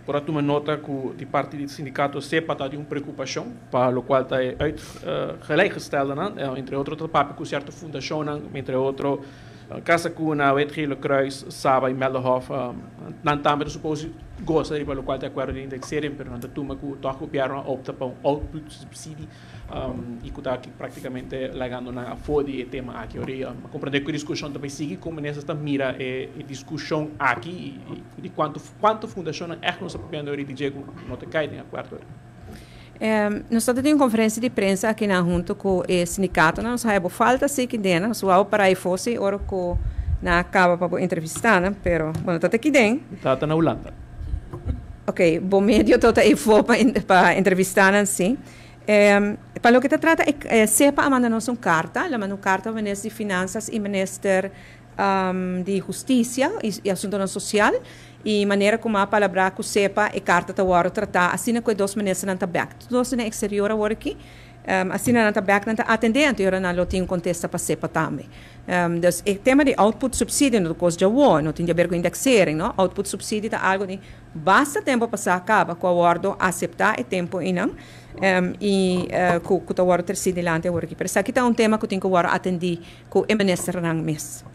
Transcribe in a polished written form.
por uma nota que de parte do sindicato SEPA está de uma preocupação, para o qual está uitgeleggesteld, entre outros, o papel com certa fundação, entre outros, Casa Cuna, Wetgele Kruis, Saba e Melderhof, não também supose gosta de pelo qual de acordo de indexarem, mas não toma que toca copiar opta para output subsídio e que está praticamente legando na fode e tema aqui. Ora, compreender que a discussão também sigue como nessa mira e discussão aqui de quanto fundação é não se pode dizer não te cai de acordo. Nós estamos em conferência de prensa aqui na junto com o sindicato, nós sabemos falta sim que dentro, nós vamos para aí fosse ora que na acaba para entrevistar, né? Pero bueno, está aqui dentro. Está na Holanda. Ok, bom medio todo aí for para entrevistar assim. Para o que se trata, SEPA manda-nos uma carta, ela manda uma carta ao Ministro de Finanças e Ministro de Justiça e Assuntos Social e maneira como a palavra que SEPA e carta está agora tratar assim que dois ministros não estão todos no exterior agora aqui assim não está não está atendendo e agora não tem contesta para SEPA também então o tema de output subsídio não coisa já não tem a ver com indexering não output subsídio é algo de basta tempo passar acaba com o acordo aceitar e tempo e não e com o acordo terceiro delante agora aqui por isso aqui está tema que tem que agora atender com o ministro não mesmo